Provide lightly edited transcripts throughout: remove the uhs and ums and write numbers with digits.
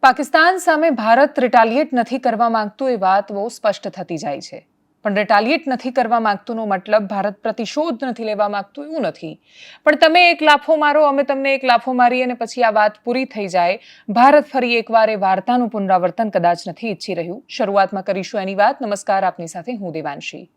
પાકિસ્તાન સામે ભારત રિટાલિએટ નથી કરવા માંગતું એ વાત બહુ સ્પષ્ટ થતી જાય છે. પણ રિટાલિએટ નથી કરવા માંગતુંનો મતલબ ભારત પ્રતિશોધ નથી લેવા માંગતું એવું નથી. પણ તમે એક લાફો મારો, અમે તમને એક લાફો મારીએ અને પછી આ વાત પૂરી થઈ જાય. ભારત ફરી એકવાર એ વાર્તાનું પુનરાવર્તન કદાચ નથી ઈચ્છી રહ્યું. શરૂઆતમાં કરીશું એની વાત. નમસ્કાર, આપની સાથે હું દેવાંશી.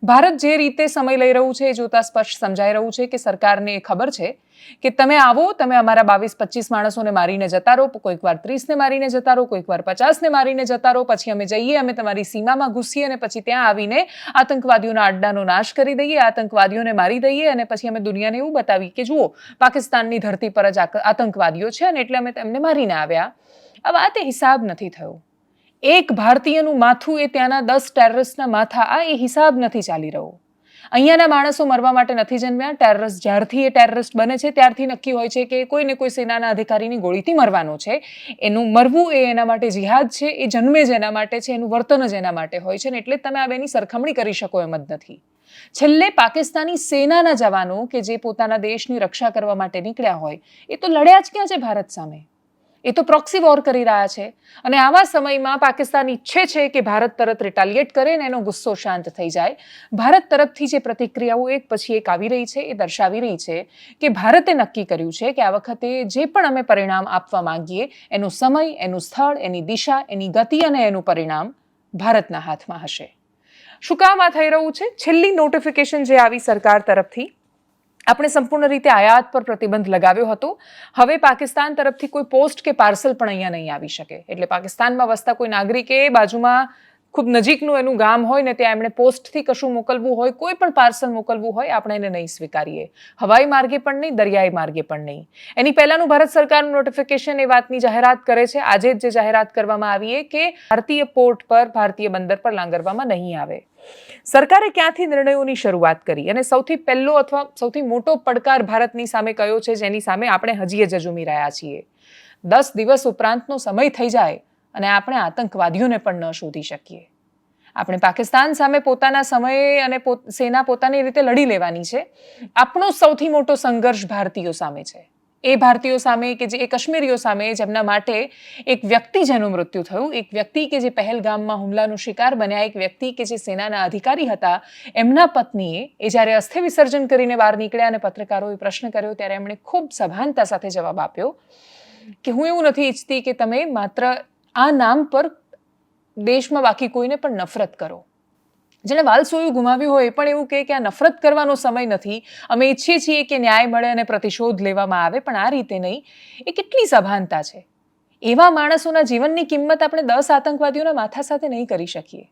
ભારત જે રીતે સમય લઈ રહ્યું છે એ જોતા સ્પષ્ટ સમજાઈ રહ્યું છે કે સરકારને ખબર છે કે તમે આવો, તમે અમારા 22-25 માણસોને મારીને જતા રહો, કોઈક વાર 30ને મારીને જતા રહો, કોઈક વાર 50ને મારીને જતા રહો, પછી અમે જઈએ, અમે તમારી સીમામાં ઘૂસીએ અને પછી ત્યાં આવીને આતંકવાદીઓના અડ્ડાનો નાશ કરી દઈએ, આતંકવાદીઓને મારી દઈએ અને પછી અમે દુનિયાને એવું બતાવી કે જુઓ, પાકિસ્તાનની ધરતી પર જ આતંકવાદીઓ છે અને એટલે અમે તેમને મારીને આવ્યા. આ વાત એ હિસાબ નથી થયો. એક ભારતીયનું માથું એ ત્યાંના 10 ટેરરિસ્ટના માથા, આ એ હિસાબ નથી ચાલી રહ્યો. અહીંયાના માણસો મરવા માટે નથી જન્મ્યા. ટેરરિસ્ટ જ્યારથી એ ટેરરિસ્ટ બને છે ત્યારથી નક્કી હોય છે કે કોઈને કોઈ સેનાના અધિકારીની ગોળીથી મરવાનો છે. એનું મરવું એ એના માટે જિહાદ છે, એ જન્મે જ એના માટે છે, એનું વર્તન જ એના માટે હોય છે ને એટલે તમે આ બેની સરખામણી કરી શકો એમ જ નથી. છેલ્લે પાકિસ્તાની સેનાના જવાનો કે જે પોતાના દેશની રક્ષા કરવા માટે નીકળ્યા હોય એ તો લડ્યા જ ક્યાં છે ભારત સામે? એ તો પ્રોક્સી વોર કરી રહ્યા છે અને આવા સમયમાં પાકિસ્તાન ઈચ્છે છે કે ભારત તરત રિટાલિએટ કરે ને એનો ગુસ્સો શાંત થઈ જાય. ભારત તરફથી જે પ્રતિક્રિયાઓ એક પછી એક આવી રહી છે એ દર્શાવી રહી છે કે ભારતે નક્કી કર્યું છે કે આ વખતે જે પણ અમે પરિણામ આપવા માંગીએ એનો સમય, એનું સ્થળ, એની દિશા, એની ગતિ અને એનું પરિણામ ભારતના હાથમાં હશે. શું કામ આ થઈ રહ્યું છે? છેલ્લી નોટિફિકેશન જે આવી સરકાર તરફથી, આપણે સંપૂર્ણ રીતે આયાત પર પ્રતિબંધ લગાવ્યો હતો. હવે પાકિસ્તાન તરફથી કોઈ પોસ્ટ કે પાર્સલ પણ અહીંયા નહીં આવી શકે. એટલે પાકિસ્તાનમાં વસતા કોઈ નાગરિકે બાજુમાં ખૂબ નજીકનું એનું ગામ હોય ને ત્યાં એમણે પોસ્ટથી કશું મોકલવું હોય, કોઈ પણ પાર્સલ મોકલવું હોય, આપણે એને નહીં સ્વીકારીએ. હવાઈ માર્ગે પણ નહીં, દરિયાઈ માર્ગે પણ નહીં. એની પહેલાનું ભારત સરકારનું નોટિફિકેશન એ વાતની જાહેરાત કરે છે, આજે જ જે જાહેરાત કરવામાં આવી કે ભારતીય પોર્ટ પર, ભારતીય બંદર પર લાંગરવામાં નહીં આવે. સરકારે ક્યાંથી નિર્ણયોની શરૂઆત કરી અને સૌથી પહેલો અથવા સૌથી મોટો પડકાર ભારતની સામે કયો છે જેની સામે આપણે હજીએ ઝઝૂમી રહ્યા છીએ? 10 દિવસ ઉપરાંતનો સમય થઈ જાય અને આપણે આતંકવાદીઓને પણ ન શોધી શકીએ. આપણે પાકિસ્તાન સામે પોતાના સમયે અને સેના પોતાની રીતે લડી લેવાની છે. આપણો સૌથી મોટો સંઘર્ષ ભારતીયો સામે છે. એ ભારતીયો સામે કે જે એ કાશ્મીરીઓ સામે જેમના માટે એક વ્યક્તિ જેનું મૃત્યુ થયું, એક વ્યક્તિ કે જે પહેલગામમાં હુમલાનો શિકાર બન્યા, એક વ્યક્તિ કે જે સેનાના અધિકારી હતા, એમના પત્નીએ એ જ્યારે અસ્થિ વિસર્જન કરીને બહાર નીકળ્યા અને પત્રકારોએ પ્રશ્ન કર્યો ત્યારે એમણે ખૂબ સભાનતા સાથે જવાબ આપ્યો કે હું એવું નથી ઈચ્છતી કે તમે માત્ર આ નામ પર દેશમાં બાકી કોઈને પણ નફરત કરો. જેણે વાલસોયું ગુમાવ્યું હોય એ પણ એવું કહે કે આ નફરત કરવાનો સમય નથી, અમે ઈચ્છીએ છીએ કે ન્યાય મળે અને પ્રતિશોધ લેવામાં આવે, પણ આ રીતે નહીં. એ કેટલી સભાનતા છે! એવા માણસોના જીવનની કિંમત આપણે 10 આતંકવાદીઓના માથા સાથે નહીં કરી શકીએ.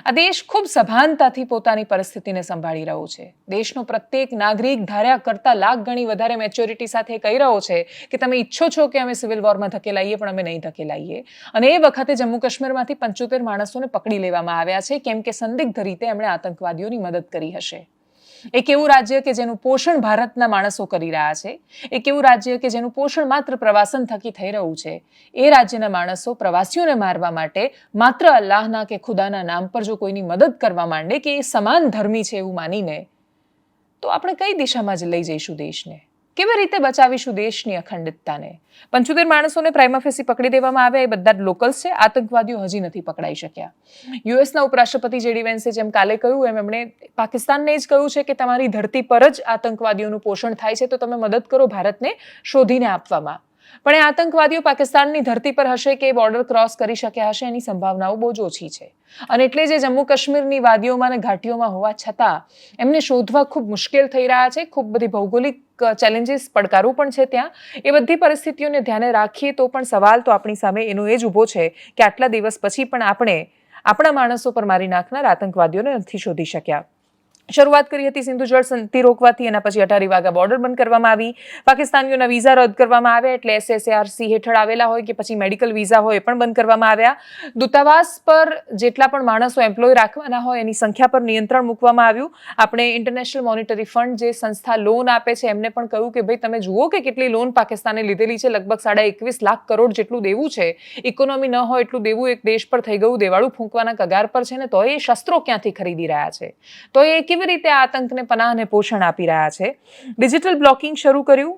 આ દેશ ખૂબ સભાનતાથી પોતાની પરિસ્થિતિને સંભાળી રહ્યો છે. દેશનો પ્રત્યેક નાગરિક ધાર્યા કરતાં લાખ ગણી વધારે મેચ્યોરિટી સાથે કહી રહ્યો છે કે તમે ઈચ્છો છો કે અમે સિવિલ વોરમાં ધકેલાઈએ પણ અમે નહીં ધકેલાઈએ. અને એ વખતે જમ્મુ કાશ્મીરમાંથી 75 માણસોને પકડી લેવામાં આવ્યા છે કેમ કે સંદિગ્ધ રીતે એમણે આતંકવાદીઓની મદદ કરી હશે. એક એવું રાજ્ય કે જેનું પોષણ ભારતના માણસો કરી રહ્યા છે, એક એવું રાજ્ય કે જેનું પોષણ માત્ર પ્રવાસન થકી થઈ રહ્યું છે, એ રાજ્યના માણસો પ્રવાસીઓને મારવા માટે માત્ર અલ્લાહના કે ખુદાના નામ પર જો કોઈની મદદ કરવા માંડે કે એ સમાન ધર્મી છે એવું માનીને, તો આપણે કઈ દિશામાં જ લઈ જઈશું દેશને? કેવી રીતે બચાવીશું દેશની અખંડિતતાને? 75 માણસોને પ્રાઇમા ફેસી પકડી દેવામાં આવ્યા, એ બધા જ લોકલ્સ છે. આતંકવાદીઓ હજી નથી પકડાઈ શક્યા. યુએસના ઉપરાષ્ટ્રપતિ જેડી વેન્સે જેમ કાલે કહ્યું એમ એમણે પાકિસ્તાનને જ કહ્યું છે કે તમારી ધરતી પર જ આતંકવાદીઓનું પોષણ થાય છે તો તમે મદદ કરો ભારતને શોધીને આપવામાં. પણ એ આતંકવાદીઓ પાકિસ્તાનની ધરતી પર હશે કે બોર્ડર ક્રોસ કરી શક્યા હશે એની સંભાવનાઓ બહુ જ ઓછી છે. અને એટલે જે જમ્મુ કાશ્મીરની વાદીઓમાં અને ઘાટીઓમાં હોવા છતાં એમને શોધવા ખૂબ મુશ્કેલ થઈ રહ્યા છે. ખૂબ બધી ભૌગોલિક ચેલેન્જીસ, પડકારો પણ છે ત્યાં. એ બધી પરિસ્થિતિઓને ધ્યાને રાખીએ તો પણ સવાલ તો આપણી સામે એનો એ જ ઊભો છે કે આટલા દિવસ પછી પણ આપણે આપણા માણસો પર મારી નાખનાર આતંકવાદીઓને નથી શોધી શક્યા. શરૂઆત કરી હતી સિંધુ જળ સંધિ રોકવાથી, એના પછી અટારી વાઘા બોર્ડર બંધ કરવામાં આવી, પાકિસ્તાનીઓના વિઝા રદ કરવામાં આવ્યા, એટલે SSARC હેઠળ આવેલા હોય કે પછી મેડિકલ વિઝા હોય એ પણ બંધ કરવામાં આવ્યા. દૂતાવાસ પર જેટલા પણ માણસો એમ્પ્લોય રાખવાના હોય એની સંખ્યા પર નિયંત્રણ મૂકવામાં આવ્યું. આપણે ઇન્ટરનેશનલ મોનિટરી ફંડ જે સંસ્થા લોન આપે છે એમને પણ કહ્યું કે ભાઈ તમે જુઓ કે કેટલી લોન પાકિસ્તાને લીધેલી છે, લગભગ 21.5 લાખ કરોડ જેટલું દેવું છે. ઇકોનોમી ન હોય એટલું દેવું એક દેશ પર થઈ ગયું, દેવાળું ફૂંકવાના કગાર પર છે ને તો એ શસ્ત્રો ક્યાંથી ખરીદી રહ્યા છે, તો એ કેવી કેવી રીતે આ આતંકને પનાહ અને પોષણ આપી રહ્યા છે. ડિજિટલ બ્લોકિંગ શરૂ કર્યું.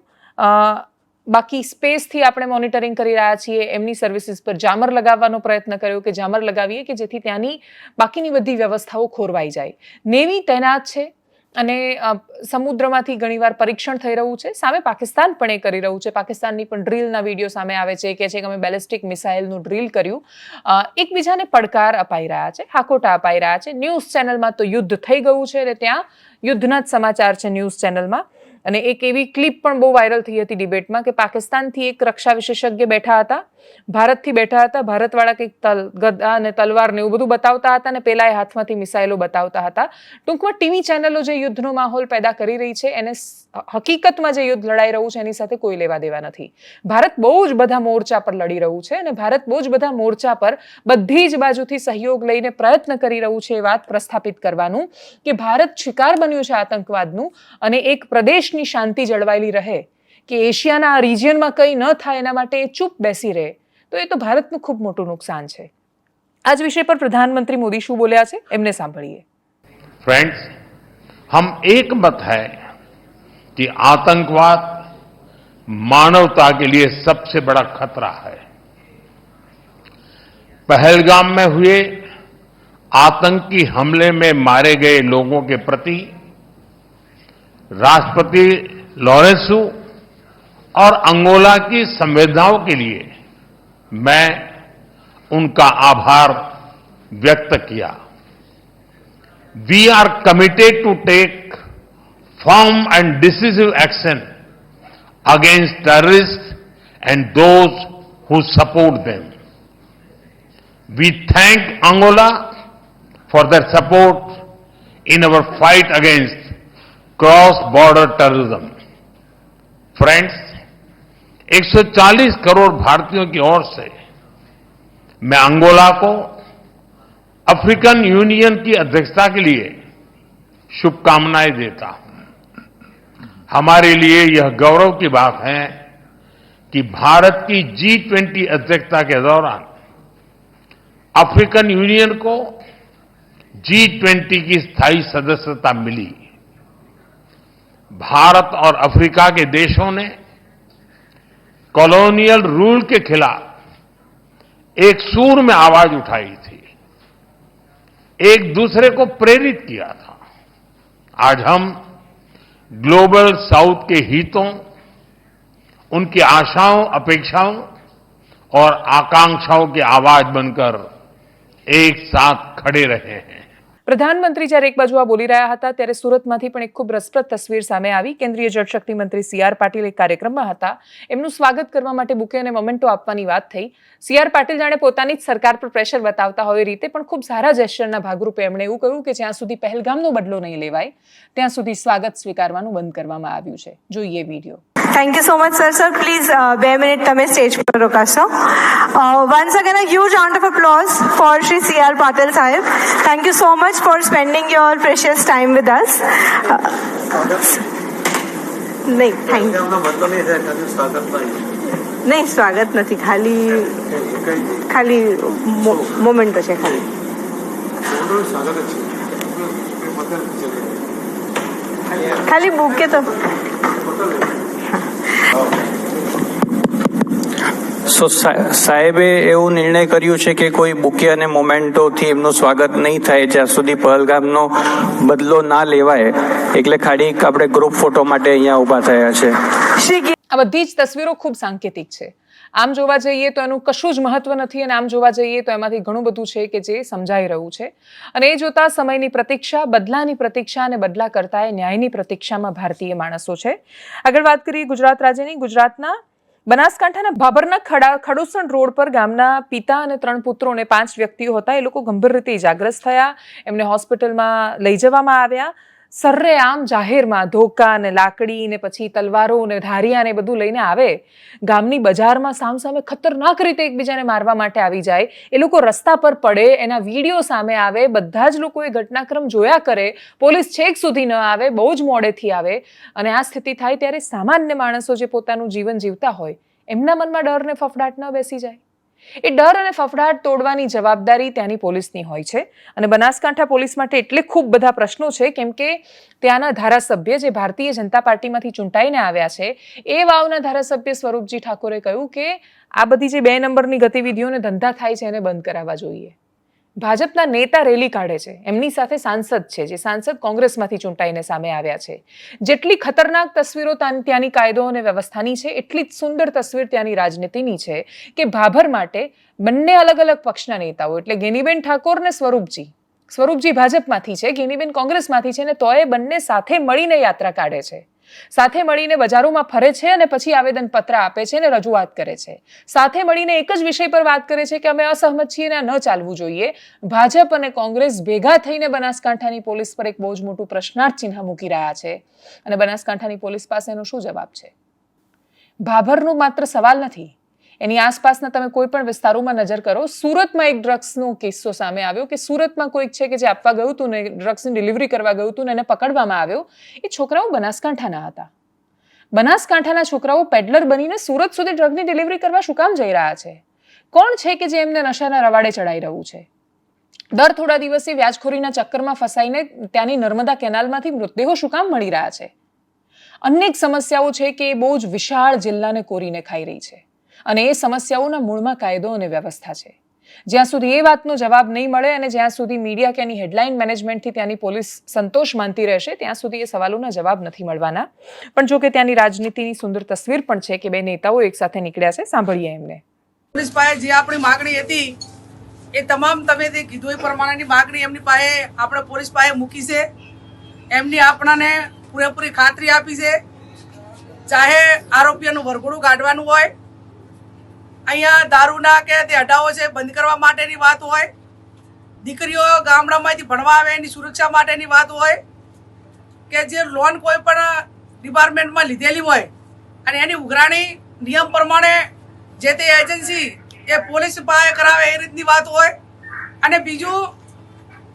બાકી સ્પેસથી આપણે મોનિટરિંગ કરી રહ્યા છીએ. એમની સર્વિસીસ પર જામર લગાવવાનો પ્રયત્ન કર્યો કે જામર લગાવીએ કે જેથી ત્યાંની બાકીની બધી વ્યવસ્થાઓ ખોરવાઈ જાય. નેવી તૈનાત છે અને સમુદ્રમાંથી ઘણીવાર પરીક્ષણ થઈ રહ્યું છે. સામે પાકિસ્તાન પણ એ કરી રહ્યું છે. પાકિસ્તાનની પણ ડ્રીલના વિડીયો સામે આવે છે કે અમે બેલિસ્ટિક મિસાઇલનું ડ્રીલ કર્યું. એકબીજાને પડકાર અપાઈ રહ્યા છે, હાકોટા અપાઈ રહ્યા છે. ન્યૂઝ ચેનલમાં તો યુદ્ધ થઈ ગયું છે અને ત્યાં યુદ્ધના જ સમાચાર છે ન્યૂઝ ચેનલમાં. અને એક એવી ક્લિપ પણ બહુ વાયરલ થઈ હતી ડિબેટમાં કે પાકિસ્તાનથી એક રક્ષા વિશેષજ્ઞ બેઠા હતા, ભારતથી બેઠા હતા. ભારતવાળા કંઈક ગદા અને તલવાર ને એવું બધું બતાવતા હતા અને પેલા એ હાથમાંથી મિસાઇલો બતાવતા હતા. ટૂંકમાં ટીવી ચેનલો જે યુદ્ધનો માહોલ પેદા કરી રહી છે એને હકીકતમાં જે યુદ્ધ લડાઈ રહ્યું છે એની સાથે કોઈ લેવા દેવા નથી. ભારત બહુ જ બધા મોરચા પર લડી રહ્યું છે અને ભારત બહુ જ બધા મોરચા પર બધી જ બાજુથી સહયોગ લઈને પ્રયત્ન કરી રહ્યું છે એ વાત પ્રસ્થાપિત કરવાનું કે ભારત શિકાર બન્યું છે આતંકવાદનું અને એક પ્રદેશની શાંતિ જળવાયેલી રહે કે એશિયાના આ રિજિયનમાં કંઈ ન થાય એના માટે એ ચૂપ બેસી રહે તો એ તો ભારતનું ખૂબ મોટું નુકસાન છે. આ જ વિષય પર પ્રધાનમંત્રી મોદી શું બોલ્યા છે એમને સાંભળીએ. फ्रेंड्स, हम एक मत है कि आतंकवाद मानवता के लिए सबसे बड़ा खतरा है. पहलगाम में हुए आतंकी हमले में मारे गए लोगों के प्रति राष्ट्रपति लॉरेंसो और अंगोला की संवेदनाओं के लिए मैं उनका आभार व्यक्त किया. We are committed to take firm and decisive action against terrorists and those who support them. We thank Angola for their support in our fight against cross-border terrorism. Friends, 140 crore भारतीयों की ओर से मैं अंगोला को अफ्रीकन यूनियन की अध्यक्षता के लिए शुभकामनाएं देता हूं. हमारे लिए यह गौरव की बात है कि भारत की G20 अध्यक्षता के दौरान अफ्रीकन यूनियन को G20 की स्थायी सदस्यता मिली. भारत और अफ्रीका के देशों ने कॉलोनियल रूल के खिलाफ एक सूर में आवाज उठाई थी, एक दूसरे को प्रेरित किया था. आज हम ग्लोबल साउथ के हितों, उनकी आशाओं, अपेक्षाओं और आकांक्षाओं की आवाज बनकर एक साथ खड़े रहे हैं. પ્રધાનમંત્રી જ્યારે એક બાજુ આ બોલી રહ્યા હતા ત્યારે સુરતમાંથી પણ એક ખૂબ રસપ્રદ તસવીર સામે આવી. કેન્દ્રીય જળશક્તિ મંત્રી CR પાટીલ એક કાર્યક્રમમાં હતા. એમનું સ્વાગત કરવા માટે બુકે અને મોમેન્ટો આપવાની વાત થઈ. CR પાટીલ જાણે પોતાની જ સરકાર પર પ્રેશર બતાવતા હોય એ રીતે પણ ખૂબ સારા જેસ્ચરના ભાગરૂપે એમણે એવું કહ્યું કે જ્યાં સુધી પહેલગામનો બદલો નહીં લેવાય ત્યાં સુધી સ્વાગત સ્વીકારવાનું બંધ કરવામાં આવ્યું છે. જોઈએ video. Thank you so much, sir. Sir, please, 2 minutes તમે સ્ટેજ પર રોકાશો. Once again, a huge round of applause for Shri CR Patil Sahib. Thank you so much for spending your precious time with us. નહીં, thank you. નહીં, સ્વાગત નથી, ખાલી memento છે ખાલી. ખાલી બુકે તો સાહેબે એવું નિર્ણય કર્યું છે કે કોઈ બુકે અને મોમેન્ટોથી એમનું સ્વાગત નહીં થાય જ્યાં સુધી પહલગામનો બદલો ના લેવાય. એટલે ખાલી આપણે ગ્રુપ ફોટો માટે અહીંયા ઊભા થયા છે. આ બધી જ તસવીરો ખૂબ સાંકેતિક છે. આમ જોવા જઈએ તો એનું કશું જ મહત્વ નથી અને આમ જોવા જઈએ તો એમાંથી ઘણું બધું છે કે જે સમજાઈ રહ્યું છે. અને એ જોતા સમયની પ્રતીક્ષા, બદલાની પ્રતીક્ષા અને બદલા કરતા ન્યાયની પ્રતીક્ષામાં ભારતીય માણસો છે. આગળ વાત કરીએ ગુજરાત રાજ્યની. ગુજરાતના બનાસકાંઠાના ભાભરના ખડોસણ રોડ પર ગામના પિતા અને 3 પુત્રો અને 5 વ્યક્તિઓ હતા. એ લોકો ગંભીર રીતે ઇજાગ્રસ્ત થયા. એમને હોસ્પિટલમાં લઈ જવામાં આવ્યા. સરેઆમ જાહેરમાં ધોકા ને લાકડી ને પછી તલવારો ને ધારિયા ને બધું લઈને આવે. ગામની બજારમાં સામસામે ખતરનાક રીતે એકબીજાને મારવા માટે આવી જાય. એ લોકો રસ્તા પર પડે, એના વિડીયો સામે આવે. બધા જ લોકો એ ઘટનાક્રમ જોયા કરે. પોલીસ છેક સુધી ન આવે, બહુ જ મોડેથી આવે. અને આ સ્થિતિ થાય ત્યારે સામાન્ય માણસો જે પોતાનું જીવન જીવતા હોય એમના મનમાં ડર ને ફફડાટ ન બેસી જાય. એ ડર અને ફફડાટ તોડવાની જવાબદારી ત્યાંની પોલીસની હોય છે. અને બનાસકાંઠા પોલીસ માટે એટલે ખૂબ બધા પ્રશ્નો છે, કેમ કે ત્યાંના ધારાસભ્ય જે ભારતીય જનતા પાર્ટીમાંથી ચૂંટાઈને આવ્યા છે, એ વાવના ધારાસભ્ય સ્વરૂપજી ઠાકોરે કહ્યું કે આ બધી જે 2 નંબરની ગતિવિધિઓને ધંધા થાય છે એને બંધ કરાવવા જોઈએ. ભાજપના નેતા રેલી કાઢે છે, એમની સાથે સાંસદ છે, જે સાંસદ કોંગ્રેસમાંથી ચૂંટાઈને સામે આવ્યા છે. જેટલી ખતરનાક તસવીરો ત્યાંની કાયદો અને વ્યવસ્થાની છે, એટલી જ સુંદર તસવીર ત્યાંની રાજનીતિની છે કે ભાભર માટે બંને અલગ અલગ પક્ષના નેતાઓ એટલે ગેનીબેન ઠાકોર ને સ્વરૂપજી ભાજપમાંથી છે, ગેનીબેન કોંગ્રેસમાંથી છે, ને તોય બંને સાથે મળીને યાત્રા કાઢે છે, સાથે મળીને બજારોમાં ફરે છે અને પછી આવેદનપત્ર આપે છે અને રજૂઆત કરે છે. સાથે મળીને એક જ વિષય પર વાત કરે છે કે અમે અસહમત છીએ ને ન ચાલવું જોઈએ. ભાજપ અને કોંગ્રેસ ભેગા થઈને બનાસકાંઠાની પોલીસ પર એક બહુ જ મોટું પ્રશ્નાર્થ ચિહ્ન મૂકી રહ્યા છે. અને બનાસકાંઠાની પોલીસ પાસે એનો શું જવાબ છે? ભાભરનો માત્ર સવાલ નથી, એની આસપાસના તમે કોઈ પણ વિસ્તારોમાં નજર કરો. સુરતમાં એક ડ્રગ્સનો કિસ્સો સામે આવ્યો કે સુરતમાં કોઈક છે કે જે આપવા ગયું હતું ને ડ્રગ્સની ડિલિવરી કરવા ગયું હતું ને એને પકડવામાં આવ્યો. એ છોકરાઓ બનાસકાંઠાના હતા. બનાસકાંઠાના છોકરાઓ પેડલર બનીને સુરત સુધી ડ્રગની ડિલિવરી કરવા શું કામ જઈ રહ્યા છે? કોણ છે કે જે એમને નશાના રવાડે ચડાઈ રહ્યું છે? દર થોડા દિવસે વ્યાજખોરીના ચક્કરમાં ફસાઈને ત્યાંની નર્મદા કેનાલમાંથી મૃતદેહો શું કામ મળી રહ્યા છે? અનેક સમસ્યાઓ છે કે એ બહુ જ વિશાળ જિલ્લાને કોરીને ખાઈ રહી છે. અને એ સમસ્યાઓના મૂળમાં કાયદો અને વ્યવસ્થા છે. જ્યાં સુધી એ વાતનો જવાબ નહીં મળે અને જ્યાં સુધી મીડિયા કે એની હેડલાઇન મેનેજમેન્ટથી ત્યાંની પોલીસ સંતોષ માનતી રહેશે, ત્યાં સુધી એ સવાલોના જવાબ નથી મળવાના. પણ જો કે ત્યાંની રાજનીતિની સુંદર તસવીર પણ છે કે 2 નેતાઓ એકસાથે નીકળ્યા છે. સાંભળીએ એમને. પોલીસ પાસે જે આપણી માગણી હતી એ તમામ તમે જે કીધું એ પ્રમાણેની માગણી એમની પાસે આપણે પોલીસ પાસે મૂકી છે. એમની આપણાને પૂરેપૂરી ખાતરી આપી છે. ચાહે આરોપીઓનું વરઘોડું કાઢવાનું હોય, અહીંયા દારૂના કે તે અડાઓ છે બંધ કરવા માટેની વાત હોય, દીકરીઓ ગામડામાંથી ભણવા આવે એની સુરક્ષા માટેની વાત હોય, કે જે લોન કોઈ પણ ડિપાર્ટમેન્ટમાં લીધેલી હોય અને એની ઉઘરાણી નિયમ પ્રમાણે જે તે એજન્સી એ પોલીસ પાસે કરાવે એ રીતની વાત હોય. અને બીજું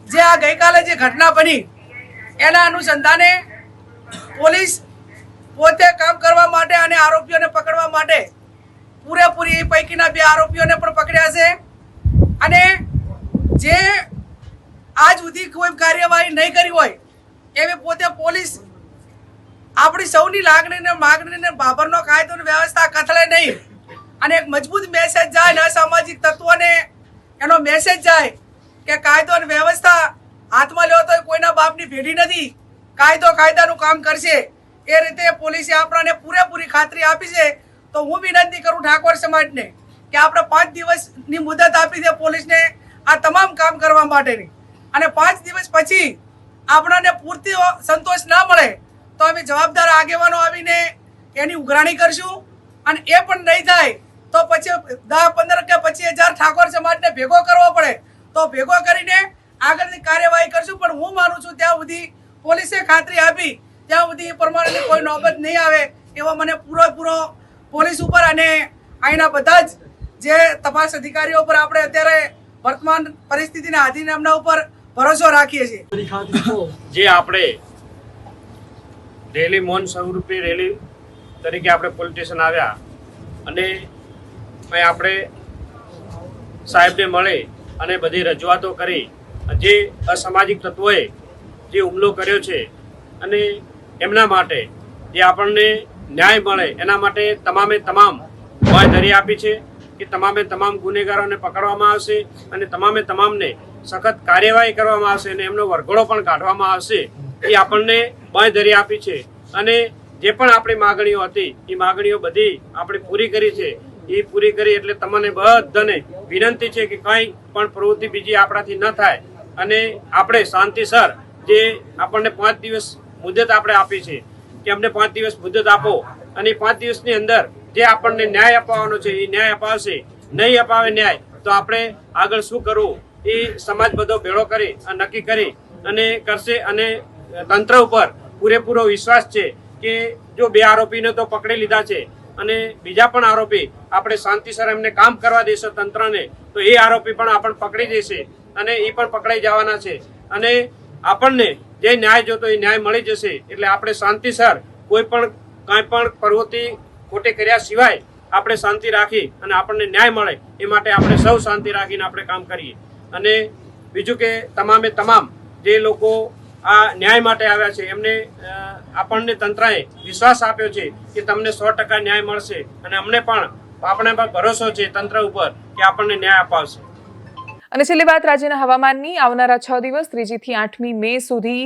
જે આ ગઈકાલે જે ઘટના બની એના અનુસંધાને પોલીસ પોતે કામ કરવા માટે અને આરોપીઓને પકડવા માટે પૂરેપૂરી પૈકીના 2 આરોપીઓને પણ પકડ્યા છે. અને જે આજ સુધી કોઈ કાર્યવાહી નહીં કરી હોય એવી પોતે પોલીસ આપણી સૌની લાગણીને માગણીને ભાભરનો કાયદો અને વ્યવસ્થા કથળે નહીં અને એક મજબૂત મેસેજ જાય ને અસામાજિક તત્વોને એનો મેસેજ જાય કે કાયદો અને વ્યવસ્થા હાથમાં લ્યો તો કોઈના બાપની ભેડી નથી, કાયદો કાયદાનું કામ કરશે. એ રીતે પોલીસે આપણને પૂરેપૂરી ખાતરી આપી છે. તો હું વિનંતી કરું ઠાકોર સમાજને કે આપણે 5 દિવસની મુદત આપી દે પોલીસને આ તમામ કામ કરવા માટેની. અને 5 દિવસ પછી આપણને પૂરતી સંતોષ ના મળે તો અમે જવાબદાર આગેવાનો આવીને એની ઉઘરાણી કરશું. અને એ પણ નહીં થાય તો પછી 10, 15 કે 25,000 ઠાકોર સમાજને ભેગો કરવો પડે તો ભેગો કરીને આગળની કાર્યવાહી કરશું. પણ હું માનું છું ત્યાં સુધી પોલીસે ખાતરી આપી ત્યાં સુધી એ પ્રમાણેની કોઈ નોબત નહીં આવે એવો મને પૂરો પોલીસ ઉપર અને અહીંના બધા જ જે તપાસ અધિકારીઓ પર આપણે અત્યારે વર્તમાન પરિસ્થિતિના આધીન એમના ઉપર ભરોસો રાખીએ છીએ. જે આપણે રેલી મૌન સ્વરૂપે રેલી તરીકે આપણે પોલીસ સ્ટેશન આવ્યા અને આપણે સાહેબને મળે અને બધી રજૂઆતો કરી. જે અસામાજિક તત્વોએ જે હુમલો કર્યો છે અને એમના માટે જે આપણને ન્યાય મળે એના માટે તમામે તમામ બાંયધરી આપી છે કે તમામે તમામ ગુનેગારોને પકડવામાં આવશે અને તમામે તમામને સખત કાર્યવાહી કરવામાં આવશે અને એમનો વરઘોડો પણ કાઢવામાં આવશે. એ આપણને બાંયધરી આપી છે. અને જે પણ આપણી માગણીઓ હતી એ માગણીઓ બધી આપણે પૂરી કરી છે. એ પૂરી કરી એટલે તમને બધાને વિનંતી છે કે કંઈ પણ પ્રવૃત્તિ બીજી આપણાથી ન થાય અને આપણે શાંતિસર જે આપણને 5 દિવસ મુદત આપણે આપી છે કે અમને 5 દિવસ મુદત આપો અને 5 દિવસની અંદર જે આપણને ન્યાય અપાવવાનો છે એ ન્યાય અપાવશે. નહીં અપાવે ન્યાય તો આપણે આગળ શું કરવું એ સમાજ બધો ભેળો કરી નક્કી કરી અને કરશે. અને તંત્ર ઉપર પૂરેપૂરો વિશ્વાસ છે કે જો 2 આરોપીને તો પકડી લીધા છે અને બીજા પણ આરોપી આપણે શાંતિસર એમને કામ કરવા દેશે તંત્રને તો એ આરોપી પણ આપણને પકડી દેશે અને એ પણ પકડાઈ જવાના છે. અને આપણને જે ન્યાય જોતો એ ન્યાય મળી જશે. એટલે આપણે શાંતિસર કોઈ પણ કાંઈ પણ પ્રવૃત્તિ ખોટી કર્યા સિવાય આપણે શાંતિ રાખી અને આપણને ન્યાય મળે એ માટે આપણે સૌ શાંતિ રાખીને આપણે કામ કરીએ. અને બીજું કે તમામે તમામ જે લોકો આ ન્યાય માટે આવ્યા છે એમને આપણને તંત્રએ વિશ્વાસ આપ્યો છે કે તમને 100% ન્યાય મળશે અને અમને પણ આપણે પર ભરોસો છે તંત્ર ઉપર કે આપણને ન્યાય અપાવશે. અને છેલ્લી વાત રાજ્યના હવામાનની. આવનારા 6 દિવસ 3જી થી 8મી મે સુધી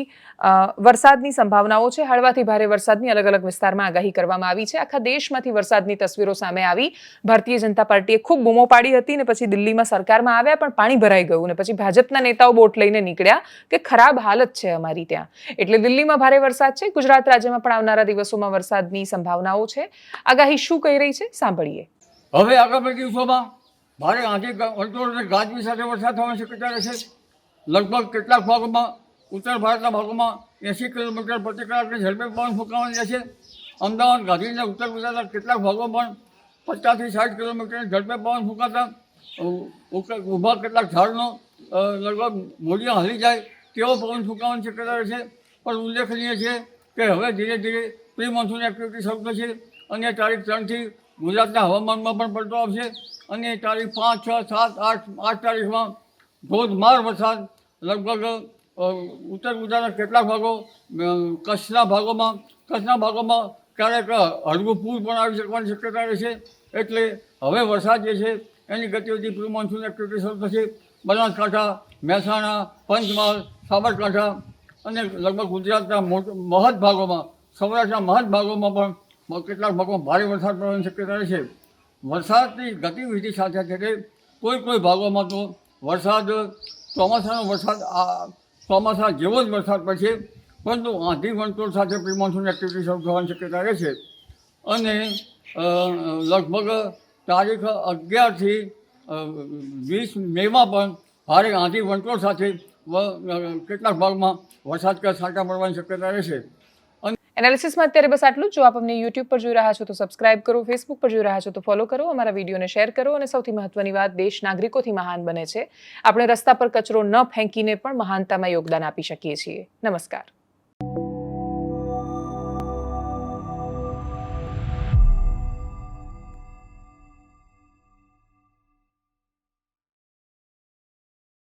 વરસાદની સંભાવનાઓ છે. હળવાથી ભારે વરસાદની અલગ અલગ વિસ્તારમાં આગાહી કરવામાં આવી છે. આખા દેશમાંથી વરસાદની તસવીરો સામે આવી. ભારતીય જનતા પાર્ટીએ ખૂબ બૂમો પાડી હતી ને પછી દિલ્હીમાં સરકારમાં આવ્યા પણ પાણી ભરાઈ ગયું ને પછી ભાજપના નેતાઓ બોટ લઈને નીકળ્યા કે ખરાબ હાલત છે અમારી ત્યાં. એટલે દિલ્હીમાં ભારે વરસાદ છે. ગુજરાત રાજ્યમાં પણ આવનારા દિવસોમાં વરસાદની સંભાવનાઓ છે. આગાહી શું કહી રહી છે સાંભળીએ. હવે આગામી દિવસોમાં ભારે આંધી વંટોળ અને ગાજવી સાથે વરસાદ થવાની શક્યતા રહેશે. લગભગ કેટલાક ભાગોમાં ઉત્તર ભારતના ભાગોમાં 80 કિલોમીટર પ્રતિ કલાકની ઝડપે પવન ફૂંકાવાની રહેશે. અમદાવાદ ગાંધીનગર ઉત્તર ગુજરાતના કેટલાક ભાગોમાં 50 થી 60 કિલોમીટરની ઝડપે પવન ફૂંકાતા ઊભા કેટલાક ઝાડનો લગભગ મૂળિયા હલી જાય તેવો પવન ફૂંકાવાની શક્યતા રહેશે. પણ ઉલ્લેખનીય છે કે હવે ધીરે ધીરે પ્રી મોન્સૂન એક્ટિવિટી શરૂ થશે અને તારીખ 3થી ગુજરાતના હવામાનમાં પણ પલટો આવશે અને તારીખ 5, 6, 7, 8 તારીખમાં ધોધમાર વરસાદ લગભગ ઉત્તર ગુજરાતના કેટલાક ભાગો કચ્છના ભાગોમાં ક્યારેક હળવું પૂર પણ આવી શકવાની શક્યતા રહેશે. એટલે હવે વરસાદ જે છે એની ગતિવિધિ પ્રી મોન્સૂન એક્ટિવિટી શરૂ થશે. બનાસકાંઠા, મહેસાણા, પંચમહાલ, સાબરકાંઠા અને લગભગ ગુજરાતના મહદ ભાગોમાં, સૌરાષ્ટ્રના મહદ ભાગોમાં પણ કેટલાક ભાગોમાં ભારે વરસાદ પડવાની શક્યતા રહેશે. વરસાદની ગતિવિધિ સાથે સાથે કોઈ ભાગોમાં તો વરસાદ ચોમાસા જેવો જ વરસાદ પડશે પરંતુ આંધી વંટોળ સાથે પ્રી મોન્સૂન એક્ટિવિટી શરૂ થવાની શક્યતા રહેશે. અને લગભગ તારીખ 11 થી 20 મેમાં પણ ભારે આંધી વંટોળ સાથે કેટલાક ભાગમાં વરસાદ કે છાંટા પડવાની શક્યતા રહેશે. એનાલિસિસમાં અત્યારે બસ આટલું જ. જો આપ અમને યુટ્યુબ પર જોઈ રહ્યા છો તો સબસ્ક્રાઇબ કરો, ફેસબુક પર જોઈ રહ્યા છો તો ફોલો કરો, અમારા વિડીયોને શેર કરો અને સૌથી મહત્વની વાત, દેશ નાગરિકોથી મહાન બને છે. આપણે રસ્તા પર કચરો ન ફેંકીને પણ મહાનતામાં યોગદાન આપી શકીએ છીએ. નમસ્કાર.